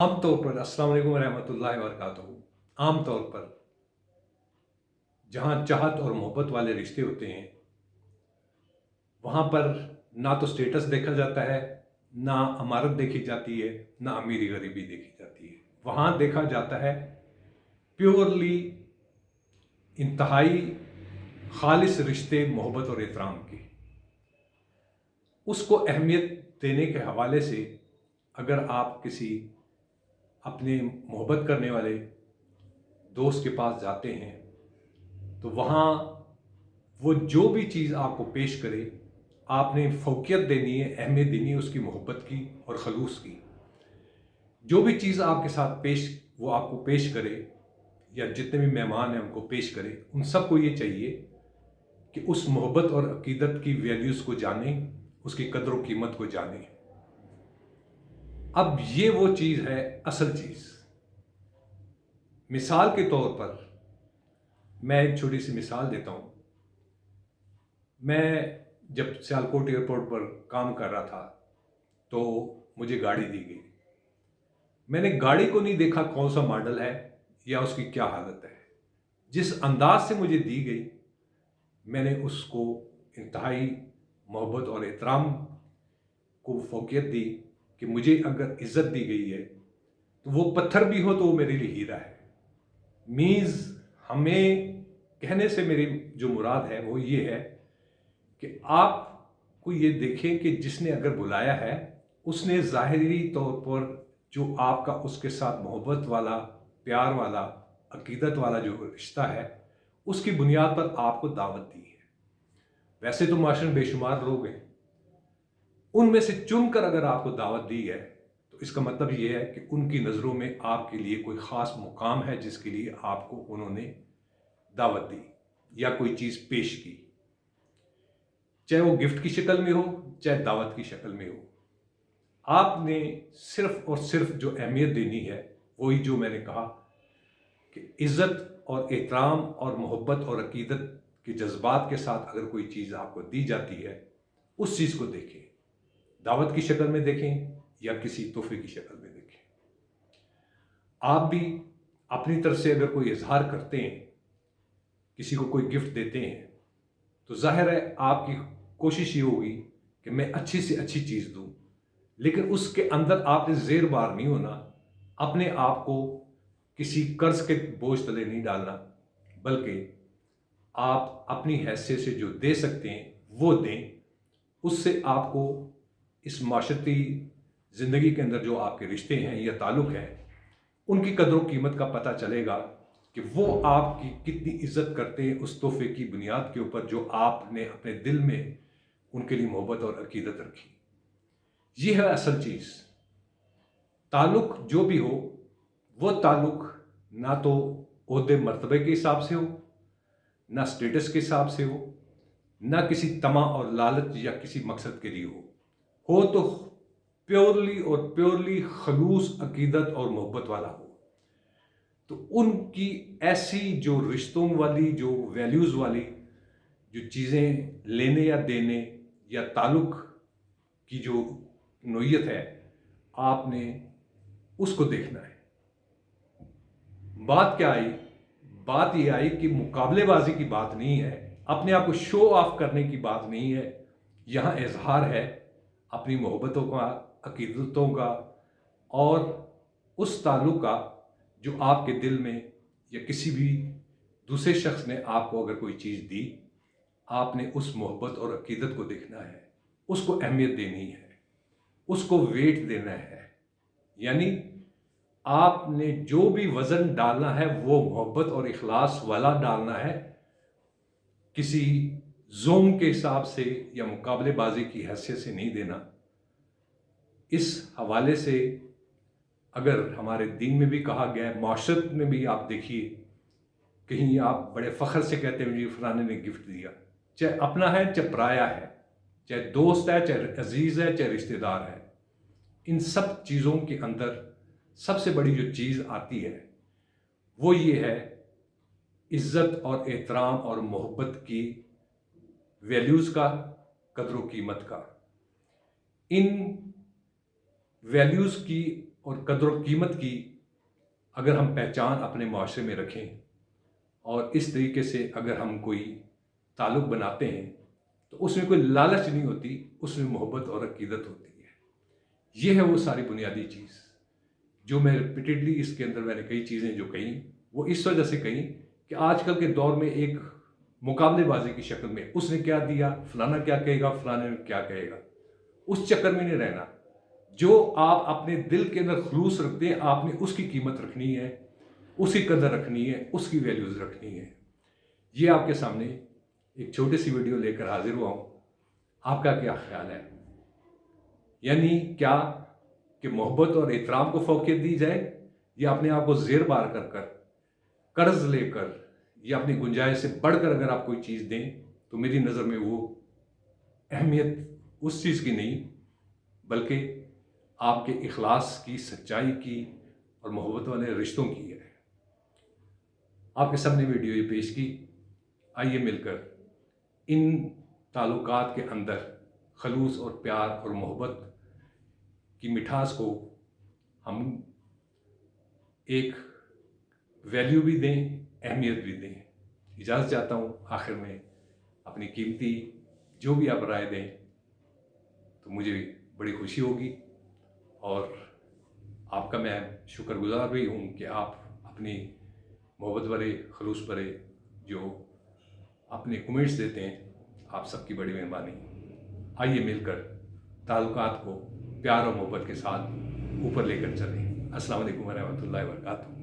आम तौर पर अस्सलाम वालेकुम रहमतुल्लाहि व बरकातहू। आम तौर पर जहाँ चाहत और मोहब्बत वाले रिश्ते होते हैं वहाँ पर ना तो स्टेटस देखा जाता है, ना अमारत देखी जाती है, ना अमीरी गरीबी देखी जाती है। वहाँ देखा जाता है प्योरली इंतहाई खालिस रिश्ते मोहब्बत और एहतराम के। उसको अहमियत देने के हवाले से अगर आप किसी अपने मोहब्बत करने वाले दोस्त के पास जाते हैं तो वहाँ वो जो भी चीज़ आपको पेश करे आपने फ़ौक़ियत देनी है, अहमियत देनी है उसकी मोहब्बत की और खलूस की। जो भी चीज़ आपके साथ वो आपको पेश करे या जितने भी मेहमान हैं उनको पेश करे, उन सबको ये चाहिए कि उस मोहब्बत और अकीदत की वैल्यूज़ को जानें, उसकी कदर व कीमत को जानें। अब ये वो चीज़ है असल चीज़। मिसाल के तौर पर मैं एक छोटी सी मिसाल देता हूँ। मैं जब सियालकोट एयरपोर्ट पर काम कर रहा था तो मुझे गाड़ी दी गई। मैंने गाड़ी को नहीं देखा कौन सा मॉडल है या उसकी क्या हालत है। जिस अंदाज से मुझे दी गई मैंने उसको इंतहाई मोहब्बत और एहतराम को फ़ौक़ियत दी कि मुझे अगर इज़्ज़त दी गई है तो वो पत्थर भी हो तो वो मेरे लिए हीरा है। मीन्स हमें कहने से मेरी जो मुराद है वो ये है कि आपको ये देखें कि जिसने अगर बुलाया है उसने ज़ाहिरी तौर पर जो आपका उसके साथ मोहब्बत वाला, प्यार वाला, अकीदत वाला जो रिश्ता है उसकी बुनियाद पर आपको दावत दी है। वैसे तो माशरे में बेशुमार लोग हैं, उनमें से चुनकर अगर आपको दावत दी है तो इसका मतलब ये है कि उनकी नज़रों में आपके लिए कोई ख़ास मुकाम है जिसके लिए आपको उन्होंने दावत दी या कोई चीज़ पेश की, चाहे वो गिफ्ट की शक्ल में हो चाहे दावत की शक्ल में हो। आपने सिर्फ और सिर्फ जो अहमियत देनी है वही जो मैंने कहा कि इज़्ज़त और एहतराम और मोहब्बत और अकीदत के जज्बात के साथ अगर कोई चीज़ आपको दी जाती है उस चीज़ को देखें, दावत की शक्ल में देखें या किसी तोहफे की शक्ल में देखें। आप भी अपनी तरफ से अगर कोई इजहार करते हैं, किसी को कोई गिफ्ट देते हैं तो जाहिर है आपकी कोशिश ये होगी कि मैं अच्छी से अच्छी चीज़ दूं, लेकिन उसके अंदर आपने ज़ेर बार नहीं होना, अपने आप को किसी कर्ज के बोझ तले नहीं डालना, बल्कि आप अपनी हैसियत से जो दे सकते हैं वो दें। उससे आपको इस माशरती ज़िंदगी के अंदर जो आपके रिश्ते हैं या ताल्लुक़ हैं उनकी कदर कीमत का पता चलेगा कि वो आपकी कितनी इज़्ज़त करते हैं उस तोहफे की बुनियाद के ऊपर जो आपने अपने दिल में उनके लिए मोहब्बत और अकीदत रखी। ये है असल चीज़। ताल्लुक़ जो भी हो वो ताल्लुक़ ना तो ओहदे मर्तबे के हिसाब से हो, ना स्टेटस के हिसाब से हो, ना किसी तमा और लालच या किसी मकसद के लिए हो तो प्योरली और प्योरली खलूस अकीदत और मोहब्बत वाला हो। तो उनकी ऐसी जो रिश्तों वाली, जो वैल्यूज़ वाली जो चीज़ें लेने या देने या ताल्लुक़ की जो नोयत है आपने उसको देखना है। बात क्या आई? बात ये आई कि मुकाबलेबाजी की बात नहीं है, अपने आप को शो ऑफ करने की बात नहीं है। यहाँ इजहार है अपनी मोहब्बतों का, अकीदतों का और उस ताल्लुक़ का जो आपके दिल में या किसी भी दूसरे शख्स ने आपको अगर कोई चीज़ दी, आपने उस मोहब्बत और अकीदत को देखना है, उसको अहमियत देनी है, उसको वेट देना है। यानी आपने जो भी वज़न डालना है वो मोहब्बत और इखलास वाला डालना है, किसी ज़ोम के हिसाब से या मुकाबलेबाजी की हैसियत से नहीं देना। इस हवाले से अगर हमारे दीन में भी कहा गया है, माशरत में भी आप देखिए, कहीं आप बड़े फ़ख्र से कहते हैं मुझे फलाने ने गिफ्ट दिया, चाहे अपना है चाहे पराया है, चाहे दोस्त है चाहे अजीज़ है चाहे रिश्तेदार है। इन सब चीज़ों के अंदर सबसे बड़ी जो चीज़ आती है वो ये है इज़्ज़त और एहतराम और मोहब्बत की वैल्यूज़ का, कदर व कीमत का। इन वैल्यूज़ की اور قدر و قیمت کی اگر ہم پہچان اپنے معاشرے میں رکھیں اور اس طریقے سے اگر ہم کوئی تعلق بناتے ہیں تو اس میں کوئی لالچ نہیں ہوتی، اس میں محبت اور عقیدت ہوتی ہے۔ یہ ہے وہ ساری بنیادی چیز جو میں ریپیٹیڈلی اس کے اندر میں نے کئی چیزیں جو کہیں وہ اس وجہ سے کہیں کہ آج کل کے دور میں ایک مقابلے بازی کی شکل میں اس نے کیا دیا، فلانا کیا کہے گا، فلانے کیا کہے گا، اس چکر میں نہیں رہنا۔ جو آپ اپنے دل کے اندر خلوص رکھتے ہیں آپ نے اس کی قیمت رکھنی ہے، اس کی قدر رکھنی ہے، اس کی ویلیوز رکھنی ہے۔ یہ آپ کے سامنے ایک چھوٹی سی ویڈیو لے کر حاضر ہوا ہوں۔ آپ کا کیا خیال ہے؟ یعنی کیا کہ محبت اور احترام کو فوقیت دی جائے یا اپنے آپ کو زیر بار کر کر قرض لے کر یا اپنی گنجائش سے بڑھ کر اگر آپ کوئی چیز دیں تو میری نظر میں وہ اہمیت اس چیز کی نہیں بلکہ آپ کے اخلاص کی، سچائی کی اور محبت والے رشتوں کی ہے۔ آپ کے سامنے ویڈیو یہ پیش کی، آئیے مل کر ان تعلقات کے اندر خلوص اور پیار اور محبت کی مٹھاس کو ہم ایک ویلیو بھی دیں، اہمیت بھی دیں۔ اجازت چاہتا ہوں آخر میں اپنی قیمتی جو بھی آپ رائے دیں تو مجھے بڑی خوشی ہوگی، اور آپ کا میں شکر گزار بھی ہوں کہ آپ اپنی محبت بھرے، خلوص بھرے جو اپنے کمنٹس دیتے ہیں، آپ سب کی بڑی مہربانی۔ آئیے مل کر تعلقات کو پیار اور محبت کے ساتھ اوپر لے کر چلیں۔ السلام علیکم ورحمۃ اللہ وبرکاتہ۔